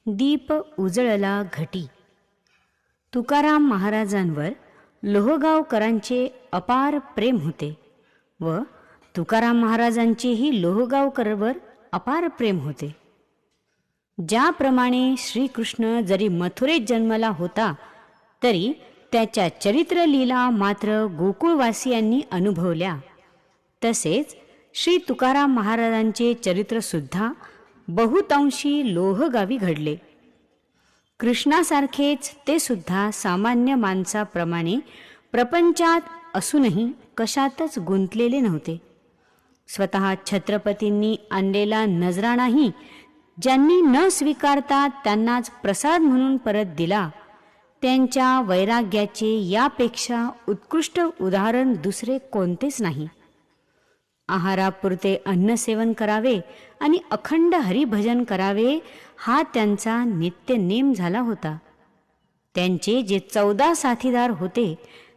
दीप उजळला घटी. तुकाराम महाराजांवर लोहगावकरांचे अपार प्रेम होते व तुकाराम महाराजांचेही लोहगावकरवर अपार प्रेम होते. ज्याप्रमाणे श्रीकृष्ण जरी मथुरेत जन्मला होता तरी त्याच्या चरित्रलीला मात्र गोकुळवासियांनी अनुभवल्या, तसेच श्री तुकाराम महाराजांचे चरित्रसुद्धा बहुतांशी लोहगावी घडले. कृष्णासारखेच ते सुद्धा सामान्य माणसाप्रमाणे प्रपंचात असूनही कशातच गुंतलेले नव्हते. स्वतः छत्रपतींनी आणलेला नजराणाही ज्यांनी न स्वीकारता त्यांनाच प्रसाद म्हणून परत दिला, त्यांच्या वैराग्याचे यापेक्षा उत्कृष्ट उदाहरण दुसरे कोणतेच नाही. आहारापुरते अन्नसेवन करावे आणि अखंड हरिभजन करावे हा त्यांचा नित्यनेम झाला होता. त्यांचे जे 14 साथीदार होते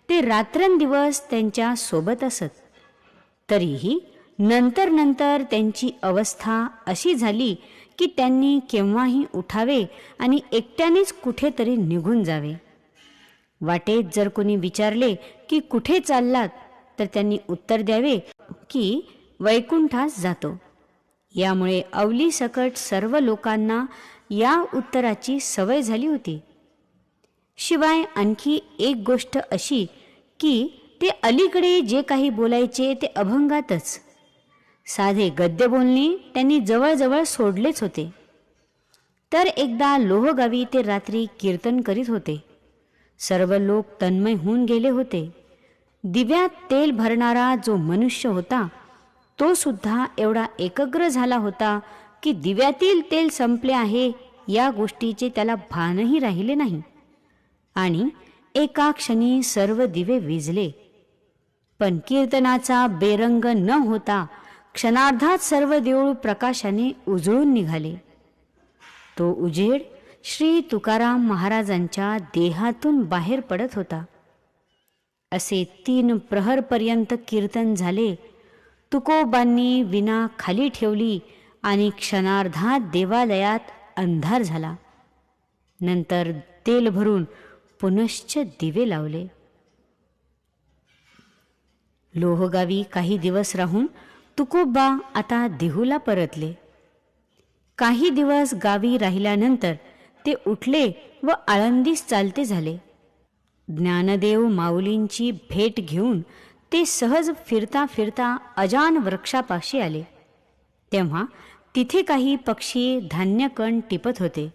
ते रात्रंदिवस त्यांच्या सोबत असत. तरीही नंतर नंतर त्यांची अवस्था अशी झाली की त्यांनी केव्हाही उठावे आणि एकट्यानेच कुठेतरी निघून जावे. वाटेत जर कोणी विचारले की कुठे चाललात, तर त्यांनी उत्तर द्यावे की वैकुंठास जातो. यामुळे अवली सकट सर्व लोकांना या उत्तराची सवय झाली होती. शिवाय आणखी एक गोष्ट अशी की ते अलीकडे जे काही बोलायचे ते अभंगातच. साधे गद्य बोलणे त्यांनी जवळजवळ सोडलेच होते. तर एकदा लोहगावी ते रात्री कीर्तन करीत होते. सर्व लोक तन्मय होऊन गेले होते. दिव्यात तेल भरणारा जो मनुष्य होता तो सुद्धा एवढा एकाग्र झाला होता की दिव्यातील तेल संपले आहे या गोष्टीचे त्याला भानही राहिले नाही. आणि एका क्षणी सर्व दिवे विझले. पण कीर्तनाचा बेरंग न होता क्षणार्धात सर्व देऊळ प्रकाशाने उजळून निघाले. तो उजेड श्री तुकाराम महाराजांच्या देहातून बाहेर पडत होता. असे 3 प्रहरपर्यंत कीर्तन झाले. तुकोबांनी विणा खाली ठेवली आणि क्षणार्धात देवालयात अंधार झाला. नंतर तेल भरून पुनश्च दिवे लावले. लोहगावी काही दिवस राहून तुकोबा आता देहूला परतले. काही दिवस गावी राहिल्यानंतर ते उठले व आळंदीस चालते झाले. ज्ञानदेव माऊलींची भेट घेऊन ते सहज फिरता फिरता अजान वृक्षापाशी आले. तेव्हा तिथे काही पक्षी धान्यकण टिपत होते.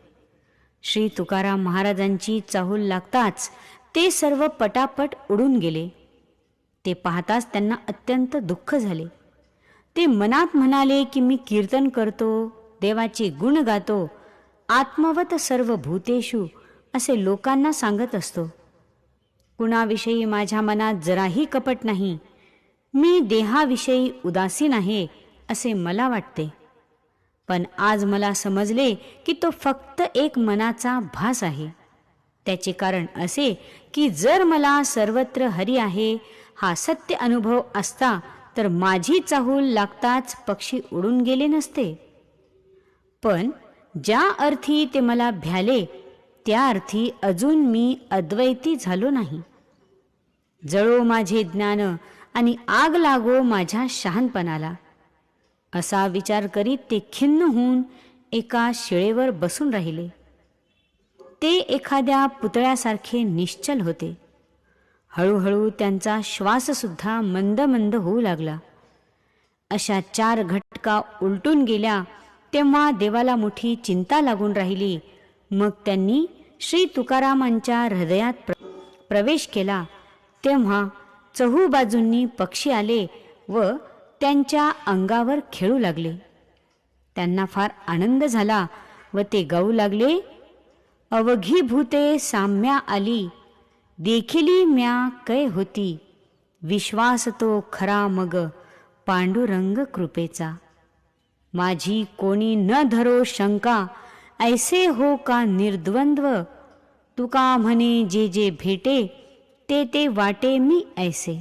श्री तुकाराम महाराजांची चाहूल लागताच ते सर्व पटापट उडून गेले. ते पाहताच त्यांना अत्यंत दुःख झाले. ते मनात म्हणाले की मी कीर्तन करतो, देवाचे गुण गातो, आत्मवत सर्व भूतेषु असे लोकांना सांगत असतो. कुणाविषयी माझ्या मनात जराही कपट नाही. मी देहाविषयी उदासीन आहे असे मला वाटते. पण आज मला समजले की तो फक्त एक मनाचा भास आहे. त्याचे कारण असे की जर मला सर्वत्र हरी आहे हा सत्य अनुभव असता तर माझी चाहूल लागताच पक्षी उडून गेले नसते. पण ज्या अर्थी ते मला भ्याले त्या अर्थी अजून मी अद्वैती झालो नाही. जळो माझे ज्ञान आणि आग लागो माझ्या शहाणपणाला असा विचार करीत ते खिन्न होऊन एका शिळेवर बसून राहिले. ते एखाद्या पुतळ्यासारखे निश्चल होते. हळूहळू त्यांचा श्वाससुद्धा मंद मंद होऊ लागला. अशा 4 घटका उलटून गेल्या तेव्हा देवाला मोठी चिंता लागून राहिली. मग त्यांनी श्री तुकारामांच्या हृदयात प्रवेश केला. तेव्हा चहूबाजूंनी पक्षी आले व त्यांच्या अंगावर खेळू लागले. त्यांना फार आनंद झाला व ते गाऊ लागले, अवघी भूते साम्या आली, देखिली म्या कै होती, विश्वास तो खरा मग पांडुरंग कृपेचा. माझी कोणी न धरो शंका, ऐसे हो का निर्द्वंद्व, तुका म्हणे जे जे भेटे, ते ते वाटे मी ऐसे.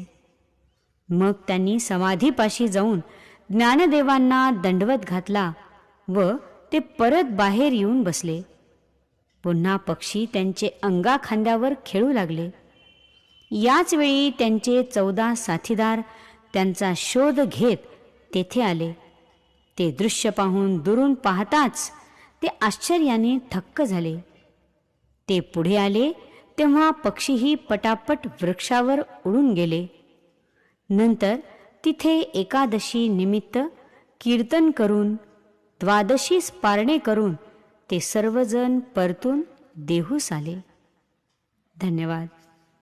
मग त्यांनी समाधीपाशी जाऊन ज्ञानदेवांना दंडवत घातला व ते परत बाहेर येऊन बसले. पुन्हा पक्षी त्यांचे अंगाखांद्यावर खेळू लागले. याच वेळी त्यांचे 14 साथीदार त्यांचा शोध घेत तेथे आले. ते दृश्य पाहून दुरून पाहताच ते आश्चर्याने थक्क झाले. ते पुढे आले तेव्हा पक्षीही पटापट वृक्षावर उडून गेले. नंतर तिथे एकादशी निमित्त कीर्तन करून, द्वादशीस पारणे करून ते सर्वजण परतून देहूस आले. धन्यवाद.